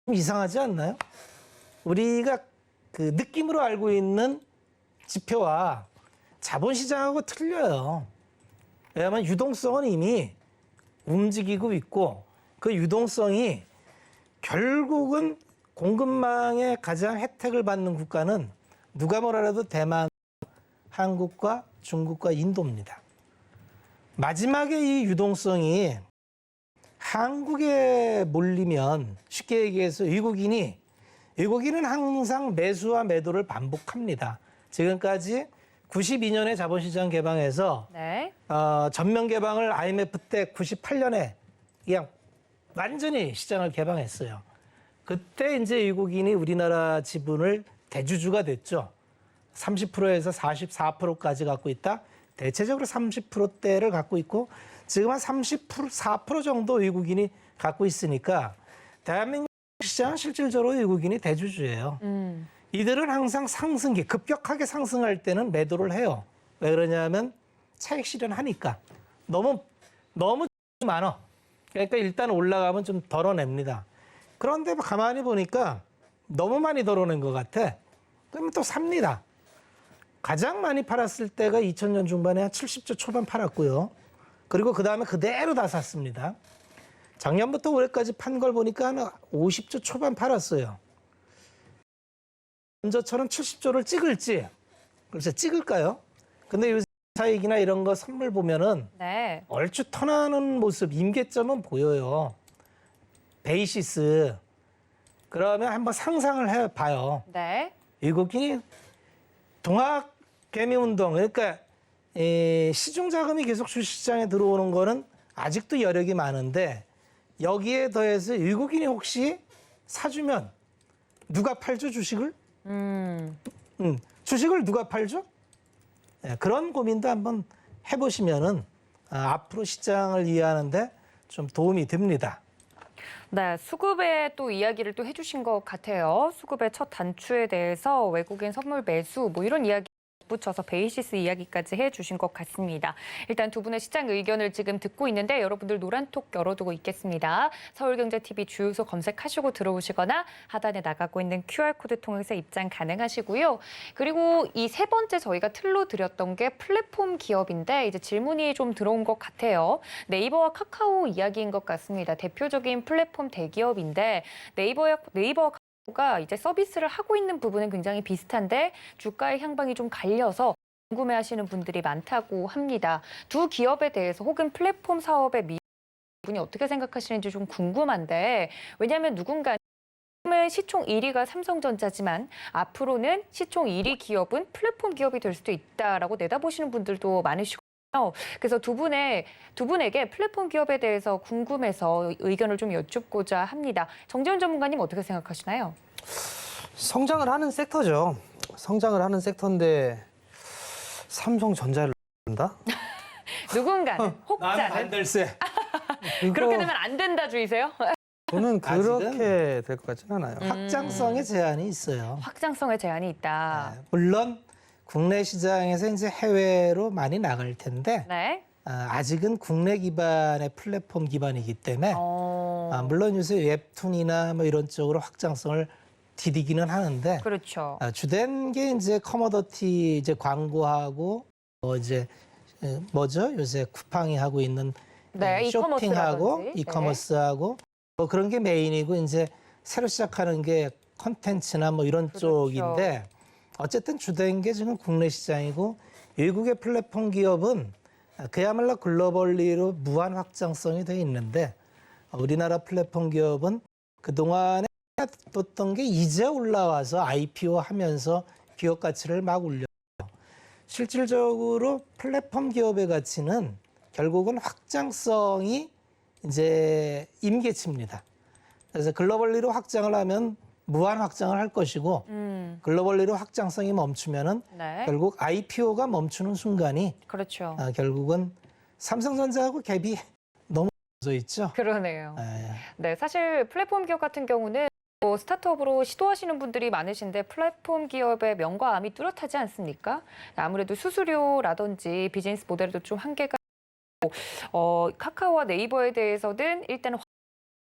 좀 이상하지 않나요? 우리가 그 느낌으로 알고 있는 지표와 자본시장하고 틀려요. 왜냐하면 유동성은 이미 움직이고 있고 그 유동성이 결국은 공급망에 가장 혜택을 받는 국가는 누가 뭐라도 대만, 한국과 중국과 인도입니다. 마지막에 이 유동성이 한국에 몰리면 쉽게 얘기해서 외국인은 항상 매수와 매도를 반복합니다. 지금까지 92년에 자본시장 개방해서 네. 전면 개방을 IMF 때 98년에 그냥 완전히 시장을 개방했어요. 그때 이제 외국인이 우리나라 지분을 대주주가 됐죠. 30%에서 44%까지 갖고 있다. 대체적으로 30%대를 갖고 있고 지금 한 4% 정도 외국인이 갖고 있으니까 대한민국 시장은 실질적으로 외국인이 대주주예요. 이들은 항상 상승기, 급격하게 상승할 때는 매도를 해요. 왜 그러냐면 차익 실현하니까. 너무 많아. 그러니까 일단 올라가면 좀 덜어냅니다. 그런데 가만히 보니까 너무 많이 덜어낸 것 같아. 그러면 또 삽니다. 가장 많이 팔았을 때가 2000년 중반에 한 70조 초반 팔았고요. 그리고 그 다음에 그대로 다 샀습니다. 작년부터 올해까지 판 걸 보니까 한 50조 초반 팔았어요. 먼저처럼 70조를 찍을지, 글쎄 찍을까요? 근데 요새 차익이나 이런 거 선물 보면은 네. 얼추 턴하는 모습, 임계점은 보여요. 베이시스. 그러면 한번 상상을 해봐요. 네. 외국인이 동학 개미 운동, 그러니까 시중 자금이 계속 주식시장에 들어오는 거는 아직도 여력이 많은데 여기에 더해서 외국인이 혹시 사주면 누가 팔죠, 주식을? 주식을 누가 팔죠? 네, 그런 고민도 한번 해보시면은 앞으로 시장을 이해하는데 좀 도움이 됩니다. 네, 수급의 또 이야기를 또 해주신 것 같아요. 수급의 첫 단추에 대해서 외국인 선물 매수 뭐 이런 이야기 붙여서 베이시스 이야기까지 해주신 것 같습니다. 일단 두 분의 시장 의견을 지금 듣고 있는데 여러분들 노란톡 열어두고 있겠습니다. 서울경제TV 주유소 검색하시고 들어오시거나 하단에 나가고 있는 QR코드 통해서 입장 가능하시고요. 그리고 이 세 번째 저희가 틀로 드렸던 게 플랫폼 기업인데 이제 질문이 좀 들어온 것 같아요. 네이버와 카카오 이야기인 것 같습니다. 대표적인 플랫폼 대기업인데 네이버와 가 이제 서비스를 하고 있는 부분은 굉장히 비슷한데 주가의 향방이 좀 갈려서 궁금해하시는 분들이 많다고 합니다. 두 기업에 대해서 혹은 플랫폼 사업의 미분이 어떻게 생각하시는지 좀 궁금한데 왜냐하면 누군가는 시총 1위가 삼성전자지만 앞으로는 시총 1위 기업은 플랫폼 기업이 될 수도 있다라고 내다보시는 분들도 많으시고 그래서 두 분에게 플랫폼 기업에 대해서 궁금해서 의견을 좀 여쭙고자 합니다. 정재훈 전문가님 어떻게 생각하시나요? 성장을 하는 섹터죠. 성장을 하는 섹터인데 삼성전자를 한다? 누군가는 혹자는 반댈세. 그렇게 되면 안 된다 주의세요? 저는 그렇게 아직은 될 것 같지는 않아요. 확장성의 제한이 있어요. 확장성의 제한이 있다. 물론 국내 시장에서 이제 해외로 많이 나갈 텐데 네. 아직은 국내 기반의 플랫폼 기반이기 때문에 물론 요새 웹툰이나 뭐 이런 쪽으로 확장성을 디디기는 하는데 그렇죠. 주된 게 이제 커머더티 이제 광고하고 이제 뭐죠? 요새 쿠팡이 하고 있는 네, 쇼핑하고 이커머스라든지. 이커머스하고 뭐 그런 게 메인이고 이제 새로 시작하는 게 컨텐츠나 뭐 이런 그렇죠. 쪽인데 어쨌든 주된 게 지금 국내 시장이고 외국의 플랫폼 기업은 그야말로 글로벌리로 무한 확장성이 돼 있는데 우리나라 플랫폼 기업은 그동안에 뒀던 게 이제 올라와서 IPO 하면서 기업 가치를 막 올려요. 실질적으로 플랫폼 기업의 가치는 결국은 확장성이 이제 임계치입니다. 그래서 글로벌리로 확장을 하면 무한 확장을 할 것이고 글로벌리로 확장성이 멈추면은 네. 결국 IPO가 멈추는 순간이 그렇죠. 결국은 삼성전자하고 갭이 너무 져 있죠. 그러네요. 예. 네, 사실 플랫폼 기업 같은 경우는 스타트업으로 시도하시는 분들이 많으신데 플랫폼 기업의 명과 암이 뚜렷하지 않습니까? 아무래도 수수료라든지 비즈니스 모델도 좀 한계가 있고 카카오와 네이버에 대해서는 일단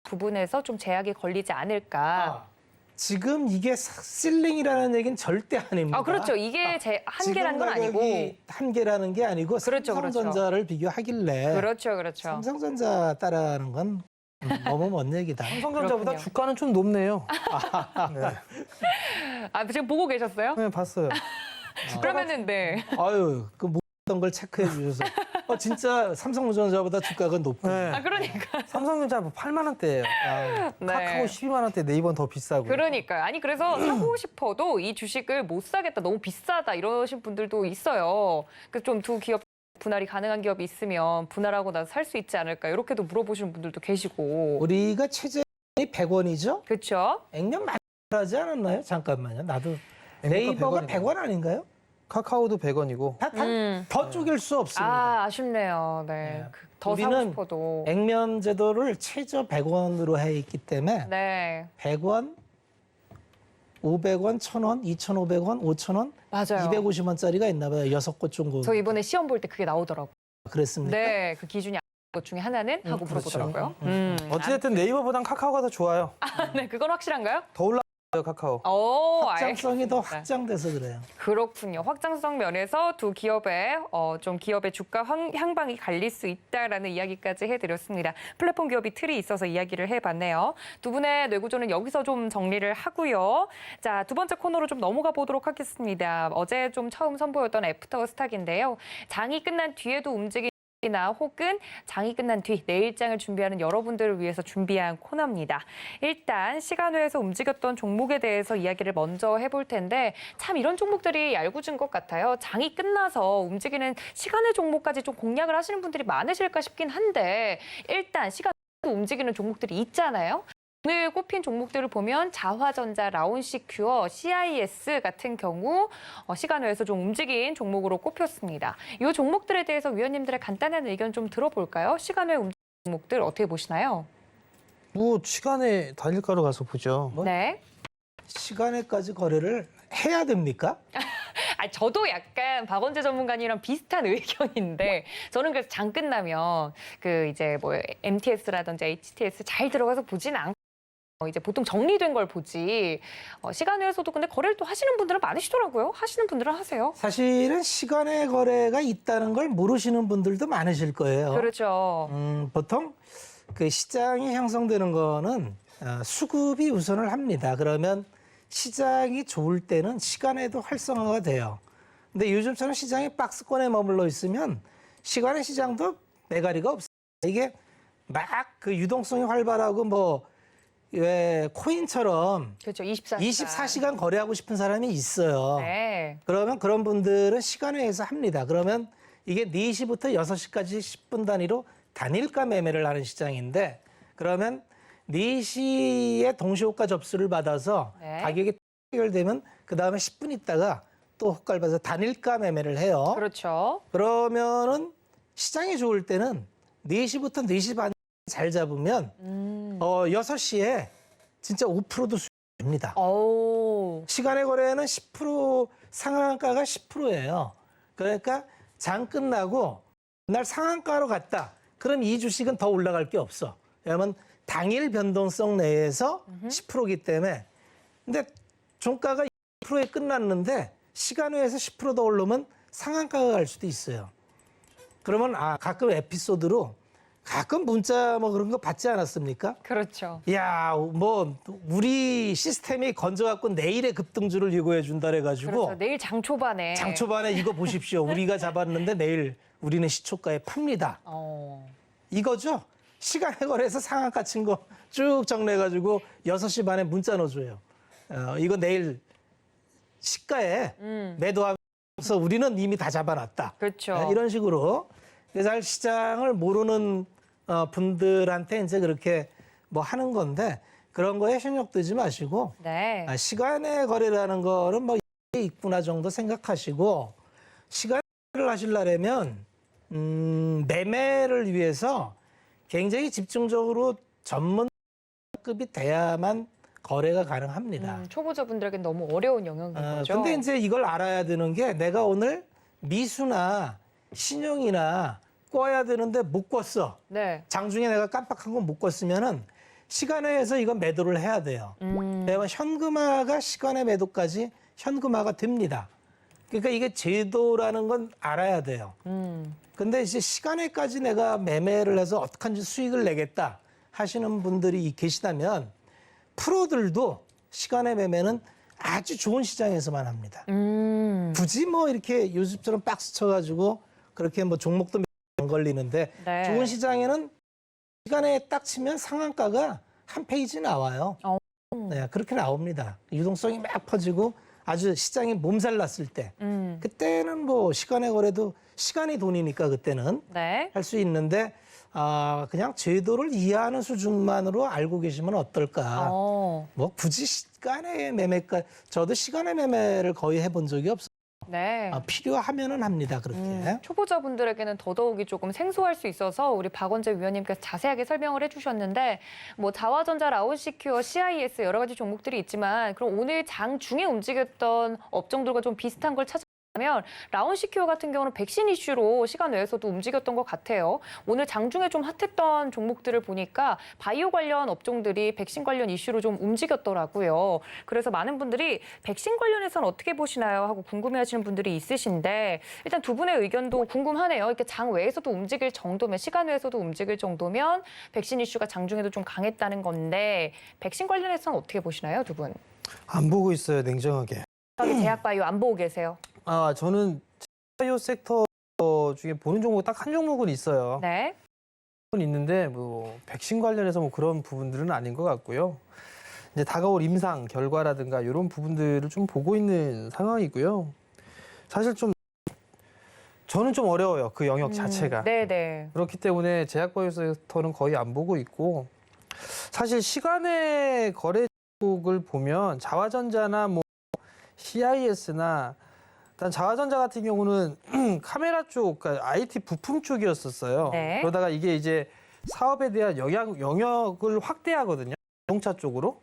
부분에서 좀 제약이 걸리지 않을까. 지금 이게 실링이라는 얘기는 절대 아닙니다. 그렇죠. 이게 제 한계라는 건 지금 아니고. 가격이 한계라는 게 아니고 그렇죠, 삼성전자를 비교하길래 그렇죠, 그렇죠. 삼성전자 따라하는 건 너무 먼 얘기다. 삼성전자보다 그렇군요. 주가는 좀 높네요. 네. 지금 보고 계셨어요? 네, 봤어요. 그러면은 네. 아유, 그 모든 걸 체크해 주셔서 진짜 삼성전자보다 주가가 높고. 네. 그러니까. 삼성전자 뭐 8만 원대예요. 네. 카카오 12만 원대, 네이버는 더 비싸고. 그러니까요. 아니 그래서 사고 싶어도 이 주식을 못 사겠다, 너무 비싸다 이러신 분들도 있어요. 그래서 좀 두 기업 분할이 가능한 기업이 있으면 분할하고 나서 살 수 있지 않을까 이렇게도 물어보시는 분들도 계시고. 우리가 최저이 100원이죠? 그렇죠? 액면 많이 하지 않았나요? 잠깐만요. 나도 액면가 네이버가 100원 이네요. 100원 아닌가요? 카카오도 100원이고. 더 쪼갤 수 없습니다. 아쉽네요. 네. 네. 더 사고 우리는 싶어도. 액면 제도를 최저 100원으로 해 있기 때문에 네. 100원, 500원, 1000원, 2,500원, 5,000원, 맞아요. 250원짜리가 있나 봐요. 6곳 정도. 저 이번에 시험 볼 때 그게 나오더라고요. 그랬습니까? 네. 그 기준이 것 중에 하나는 하고 그렇죠. 물어보더라고요. 어찌됐든 네이버보단 카카오가 더 좋아요. 네. 그건 확실한가요? 더 올라가요, 카카오. 확장성이 더 알겠습니다. 확장돼서 그래요. 그렇군요. 확장성 면에서 두 기업의 좀 기업의 주가 향방이 갈릴 수 있다라는 이야기까지 해드렸습니다. 플랫폼 기업이 틀이 있어서 이야기를 해봤네요. 두 분의 뇌구조는 여기서 좀 정리를 하고요. 자, 두 번째 코너로 좀 넘어가 보도록 하겠습니다. 어제 좀 처음 선보였던 애프터 스탁인데요. 장이 끝난 뒤에도 나 혹은 장이 끝난 뒤 내일장을 준비하는 여러분들을 위해서 준비한 코너입니다. 일단 시간외에서 움직였던 종목에 대해서 이야기를 먼저 해볼 텐데 참 이런 종목들이 얄궂은 것 같아요. 장이 끝나서 움직이는 시간외 종목까지 좀 공략을 하시는 분들이 많으실까 싶긴 한데 일단 시간 움직이는 종목들이 있잖아요. 오늘 꼽힌 종목들을 보면 자화전자, 라온시큐어, CIS 같은 경우 시간외에서 좀 움직인 종목으로 꼽혔습니다. 이 종목들에 대해서 위원님들의 간단한 의견 좀 들어볼까요? 시간외 움직인 종목들 어떻게 보시나요? 뭐 시간에 달릴가로 가서 보죠. 네. 시간에까지 거래를 해야 됩니까? 저도 약간 박원재 전문가님이랑 비슷한 의견인데 저는 그래서 장 끝나면 그 이제 뭐 MTS라든지 HTS 잘 들어가서 보진 않고 이제 보통 정리된 걸 보지 시간 외에서도 근데 거래를 또 하시는 분들은 많으시더라고요. 하시는 분들은 하세요. 사실은 시간의 거래가 있다는 걸 모르시는 분들도 많으실 거예요. 그렇죠. 보통 그 시장이 형성되는 거는 수급이 우선을 합니다. 그러면 시장이 좋을 때는 시간에도 활성화가 돼요. 근데 요즘처럼 시장이 박스권에 머물러 있으면 시간의 시장도 매가리가 없어요. 이게 막 그 유동성이 활발하고 뭐 왜 코인처럼 그렇죠. 24시간. 24시간 거래하고 싶은 사람이 있어요. 네. 그러면 그런 분들은 시간외에서 합니다. 그러면 이게 4시부터 6시까지 10분 단위로 단일가 매매를 하는 시장인데 그러면 4시에 동시호가 접수를 받아서 네. 가격이 해결되면 그다음에 10분 있다가 또 호가를 받아서 단일가 매매를 해요. 그렇죠. 그러면은 시장이 좋을 때는 4시부터 4시 반 잘 잡으면 6시에 진짜 5%도 수익입니다. 오. 시간의 거래는 10% 상한가가 10%예요. 그러니까 장 끝나고 날 상한가로 갔다. 그럼 이 주식은 더 올라갈 게 없어. 왜냐하면 당일 변동성 내에서 10%이기 때문에. 근데 종가가 2%에 끝났는데 시간 외에서 10% 더 오르면 상한가가 갈 수도 있어요. 그러면 가끔 에피소드로 가끔 문자 뭐 그런 거 받지 않았습니까? 그렇죠. 야, 뭐 우리 시스템이 건져갖고 내일의 급등주를 예고해 준다 그래가지고 그렇죠. 내일 장 초반에. 장 초반에 이거 보십시오. 우리가 잡았는데 내일 우리는 시초가에 팝니다. 이거죠. 시간에 거래해서 상한가 친 거 쭉 정리해가지고 6시 반에 문자 넣어줘요. 이거 내일 시가에 매도하면서 우리는 이미 다 잡아놨다. 그렇죠. 이런 식으로 잘 시장을 모르는 분들한테 이제 그렇게 뭐 하는 건데 그런 거에 현혹되지 마시고 네. 시간의 거래라는 거는 뭐 이게 있구나 정도 생각하시고 시간을 하시려면 매매를 위해서 굉장히 집중적으로 전문급이 돼야만 거래가 가능합니다. 초보자분들에겐 너무 어려운 영역인 거죠. 근데 이제 이걸 알아야 되는 게 내가 오늘 미수나 신용이나 꿔야 되는데 못 꿨어. 네. 장중에 내가 깜빡한 거 못 꿨으면은 시간에서 이건 매도를 해야 돼요. 왜냐하면 현금화가 시간의 매도까지 현금화가 됩니다. 그러니까 이게 제도라는 건 알아야 돼요. 근데 이제 시간에까지 내가 매매를 해서 어떡한지 수익을 내겠다 하시는 분들이 계시다면 프로들도 시간의 매매는 아주 좋은 시장에서만 합니다. 굳이 뭐 이렇게 요즘처럼 박스 쳐가지고 그렇게 뭐 종목도 안 걸리는데 네. 좋은 시장에는 시간에 딱 치면 상한가가 한 페이지 나와요. 네, 그렇게 나옵니다. 유동성이 막 퍼지고 아주 시장이 몸살 났을 때 그때는 뭐 시간의 거래도 시간이 돈이니까 그때는 네. 할 수 있는데 그냥 제도를 이해하는 수준만으로 알고 계시면 어떨까. 뭐 굳이 시간의 매매가 저도 시간의 매매를 거의 해본 적이 없어요. 네. 필요하면은 합니다. 그렇게. 초보자분들에게는 더더욱이 조금 생소할 수 있어서 우리 박원재 위원님께서 자세하게 설명을 해주셨는데 뭐 자화전자, 라온시큐어, CIS 여러 가지 종목들이 있지만 그럼 오늘 장 중에 움직였던 업종들과 좀 비슷한 걸 찾아보면 라온시큐어 같은 경우는 백신 이슈로 시간 외에서도 움직였던 것 같아요. 오늘 장중에 좀 핫했던 종목들을 보니까 바이오 관련 업종들이 백신 관련 이슈로 좀 움직였더라고요. 그래서 많은 분들이 백신 관련해서는 어떻게 보시나요? 하고 궁금해하시는 분들이 있으신데 일단 두 분의 의견도 궁금하네요. 이렇게 장 외에서도 움직일 정도면 시간 외에서도 움직일 정도면 백신 이슈가 장중에도 좀 강했다는 건데 백신 관련해서는 어떻게 보시나요, 두 분? 안 보고 있어요, 냉정하게. 제약바이오 안 보고 계세요? 저는 바이오 섹터 중에 보는 종목 딱 한 종목은 있어요. 네. 있는데 뭐 백신 관련해서 뭐 그런 부분들은 아닌 것 같고요. 이제 다가올 임상 결과라든가 이런 부분들을 좀 보고 있는 상황이고요. 사실 좀 저는 좀 어려워요. 그 영역 자체가. 네네. 그렇기 때문에 제약바이오 섹터는 거의 안 보고 있고 사실 시간의 거래 쪽을 보면 자화전자나 뭐 CIS나 일단 자화전자 같은 경우는 카메라 쪽, 그러니까 IT 부품 쪽이었었어요. 네. 그러다가 이게 이제 사업에 대한 영역을 확대하거든요. 자동차 쪽으로.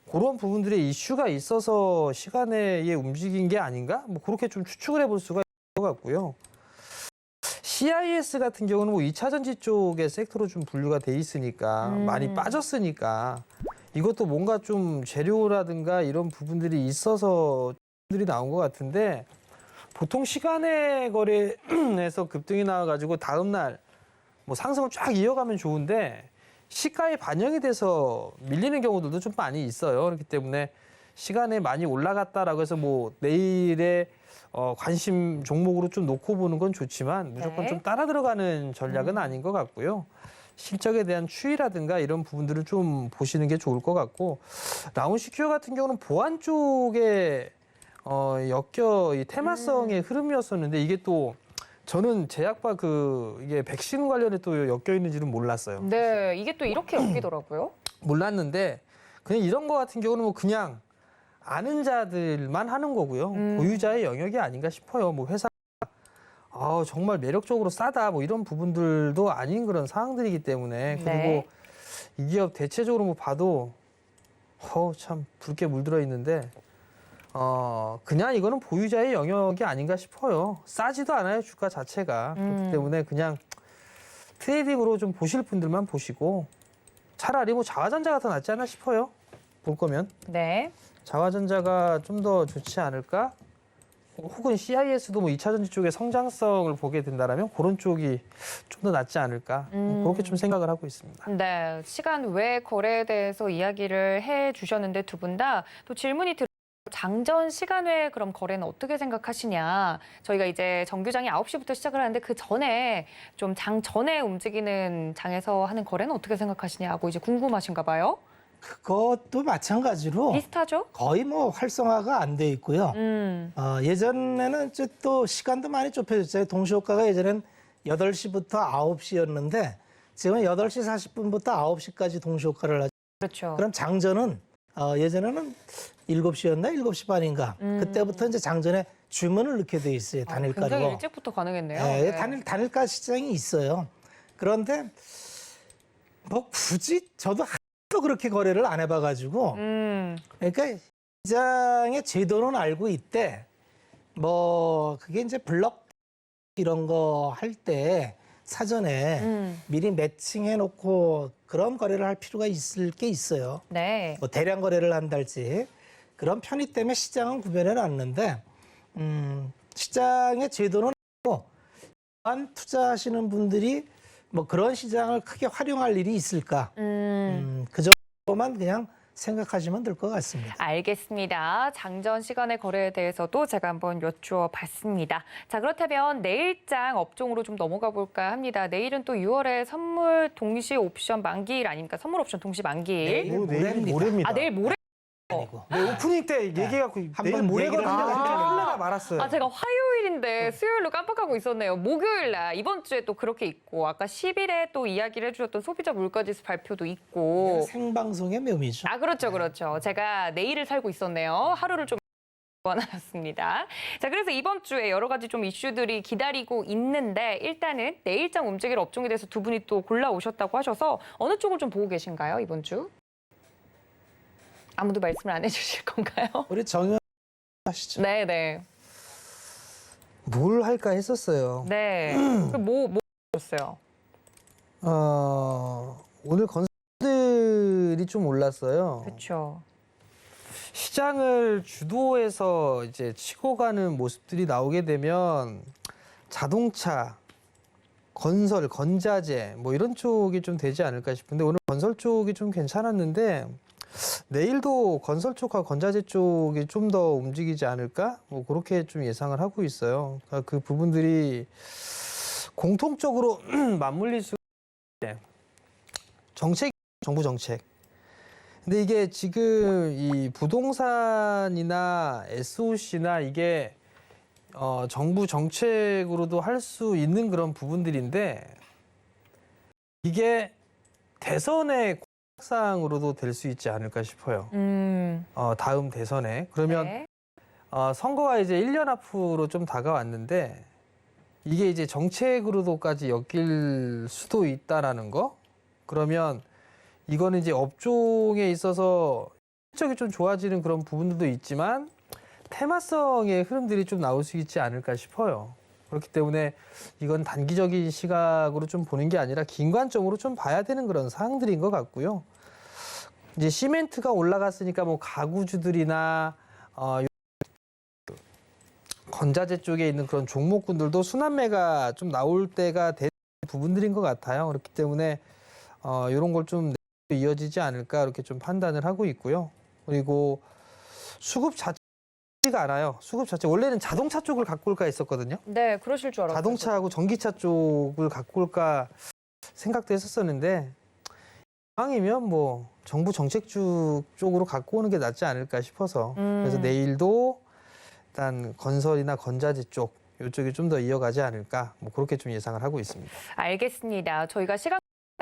그런 부분들의 이슈가 있어서 시간에 움직인 게 아닌가? 뭐 그렇게 좀 추측을 해볼 수가 있을 것 같고요. CIS 같은 경우는 뭐 2차 전지 쪽의 섹터로 좀 분류가 돼 있으니까 많이 빠졌으니까 이것도 뭔가 좀 재료라든가 이런 부분들이 있어서 들이 나온 것 같은데 보통 시간의 거래에서 급등이 나와가지고 다음날 뭐 상승을 쫙 이어가면 좋은데 시가에 반영이 돼서 밀리는 경우들도 좀 많이 있어요. 그렇기 때문에 시간에 많이 올라갔다라고 해서 뭐 내일의 관심 종목으로 좀 놓고 보는 건 좋지만 무조건 네. 좀 따라 들어가는 전략은 아닌 것 같고요. 실적에 대한 추이라든가 이런 부분들을 좀 보시는 게 좋을 것 같고 라온시큐어 같은 경우는 보안 쪽에 이 테마성의 흐름이었었는데 이게 또 저는 제약바 이게 백신 관련에 또 엮여 있는지는 몰랐어요. 네, 이게 또 이렇게 엮이더라고요. 몰랐는데 그냥 이런 거 같은 경우는 뭐 그냥 아는 자들만 하는 거고요. 보유자의 영역이 아닌가 싶어요. 뭐 회사 정말 매력적으로 싸다 뭐 이런 부분들도 아닌 그런 상황들이기 때문에 그리고 네. 이 기업 대체적으로 뭐 봐도 참 붉게 물들어 있는데 그냥 이거는 보유자의 영역이 아닌가 싶어요. 싸지도 않아요, 주가 자체가. 그렇기 때문에 그냥 트레이딩으로 좀 보실 분들만 보시고 차라리 뭐 자화전자가 더 낫지 않나 싶어요. 볼 거면. 네. 자화전자가 좀 더 좋지 않을까? 혹은 CIS도 뭐 2차 전지 쪽의 성장성을 보게 된다면 그런 쪽이 좀 더 낫지 않을까? 그렇게 좀 생각을 하고 있습니다. 네, 시간 외 거래에 대해서 이야기를 해주셨는데 두 분 다 또 질문이 장전 시간 외 그럼 거래는 어떻게 생각하시냐. 저희가 이제 정규장이 9시부터 시작을 하는데 그 전에 좀 장 전에 움직이는 장에서 하는 거래는 어떻게 생각하시냐고 이제 궁금하신가 봐요. 그것도 마찬가지로 비슷하죠? 거의 뭐 활성화가 안 돼 있고요. 예전에는 이제 또 시간도 많이 좁혀졌어요. 동시효과가 예전엔 8시부터 9시였는데 지금은 8시 40분부터 9시까지 동시효과를 하죠. 그렇죠. 그럼 장전은 예전에는 7시였나 7시 반인가 그때부터 이제 장전에 주문을 넣게 돼 있어요. 단일가로. 굉장히 일찍부터 가능했네요. 네, 네. 단일가 시장이 있어요. 그런데 뭐 굳이 저도 하도 그렇게 거래를 안 해봐가지고 그러니까 시장의 제도는 알고 있대. 뭐 그게 이제 블럭 이런 거 할 때 사전에 미리 매칭해 놓고 그런 거래를 할 필요가 있을 게 있어요. 네. 뭐 대량 거래를 한달지 그런 편의 때문에 시장은 구별해 놨는데 시장의 제도는 알고 한 투자하시는 분들이 뭐 그런 시장을 크게 활용할 일이 있을까? 그 정도만 그냥 생각하시면 될 것 같습니다. 알겠습니다. 장전 시간의 거래에 대해서도 제가 한번 여쭈어 봤습니다. 자, 그렇다면 내일장 업종으로 좀 넘어가 볼까 합니다. 내일은 또 6월에 선물 동시 옵션 만기일 아닙니까? 선물 옵션 동시 만기일. 내일 내일 모레입니다. 모레입니다. 아, 내일 모레. 아니고. 네, 오프닝 때 얘기해갖고 내일 한번 모레거든요. 얘기를 근데 하려고 끝나가 말았어요. 아, 제가 화요일인데 수요일로 깜빡하고 있었네요. 목요일 날 이번 주에 또 그렇게 있고 아까 10일에 또 이야기를 해주셨던 소비자 물가지수 발표도 있고. 생방송의 묘미죠. 아, 그렇죠, 그렇죠. 제가 내일을 살고 있었네요. 하루를 좀 원하였습니다. 자, 그래서 이번 주에 여러 가지 좀 이슈들이 기다리고 있는데 일단은 내일장 움직일 업종에 대해서 두 분이 또 골라오셨다고 하셔서 어느 쪽을 좀 보고 계신가요, 이번 주? 아무도 말씀을 안 해주실 건가요? 우리 정연 하시죠. 네네. 뭘 할까 했었어요. 네. 뭐 하셨어요? 오늘 건설들이 좀 올랐어요. 그렇죠. 시장을 주도해서 이제 치고 가는 모습들이 나오게 되면 자동차, 건설, 건자재 뭐 이런 쪽이 좀 되지 않을까 싶은데 오늘 건설 쪽이 좀 괜찮았는데 내일도 건설 쪽과 건자재 쪽이 좀 더 움직이지 않을까? 뭐 그렇게 좀 예상을 하고 있어요. 그러니까 그 부분들이 공통적으로 맞물릴 수 있는 정책, 정부 정책. 근데 이게 지금 이 부동산이나 SOC나 이게 정부 정책으로도 할 수 있는 그런 부분들인데 이게 대선의 사항으로도 될 수 있지 않을까 싶어요. 다음 대선에. 그러면 네. 선거가 이제 1년 앞으로 좀 다가왔는데 이게 이제 정책으로도까지 엮일 수도 있다라는 거? 그러면 이거는 이제 업종에 있어서 실적이 좀 좋아지는 그런 부분들도 있지만 테마성의 흐름들이 좀 나올 수 있지 않을까 싶어요. 그렇기 때문에 이건 단기적인 시각으로 좀 보는 게 아니라 긴관점으로 좀 봐야 되는 그런 사항들인 것 같고요. 이제 시멘트가 올라갔으니까 뭐 가구주들이나 건자재 쪽에 있는 그런 종목군들도 순환매가 좀 나올 때가 되는 부분들인 것 같아요. 그렇기 때문에 이런 걸 좀 이어지지 않을까 이렇게 좀 판단을 하고 있고요. 그리고 수급 자체가 않아요. 수급 자체 원래는 자동차 쪽을 갖고 올까 했었거든요. 네, 그러실 줄 알았어요. 자동차하고 전기차 쪽을 갖고 올까 생각도 했었었는데 상황이면 뭐 정부 정책 쪽으로 갖고 오는 게 낫지 않을까 싶어서 그래서 내일도 일단 건설이나 건자재 쪽 이쪽이 좀 더 이어가지 않을까 뭐 그렇게 좀 예상을 하고 있습니다. 알겠습니다. 저희가 시간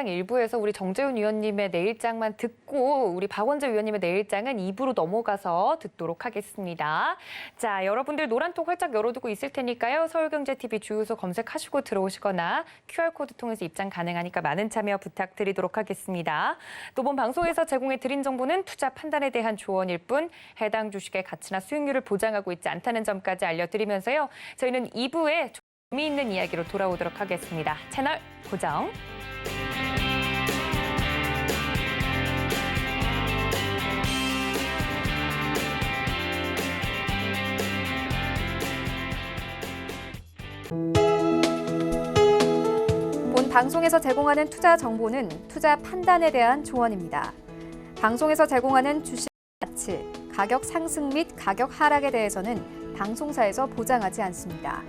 일부에서 우리 정재훈 위원님의 내일장만 듣고 우리 박원재 위원님의 내일장은 2부로 넘어가서 듣도록 하겠습니다. 자, 여러분들 노란톡 활짝 열어두고 있을 테니까요. 서울경제TV 주요소 검색하시고 들어오시거나 QR코드 통해서 입장 가능하니까 많은 참여 부탁드리도록 하겠습니다. 또 본 방송에서 제공해드린 정보는 투자 판단에 대한 조언일 뿐 해당 주식의 가치나 수익률을 보장하고 있지 않다는 점까지 알려드리면서요. 저희는 2부에 재미있는 이야기로 돌아오도록 하겠습니다. 채널 고정. 본 방송에서 제공하는 투자 정보는 투자 판단에 대한 조언입니다. 방송에서 제공하는 주식 가치, 가격 상승 및 가격 하락에 대해서는 방송사에서 보장하지 않습니다.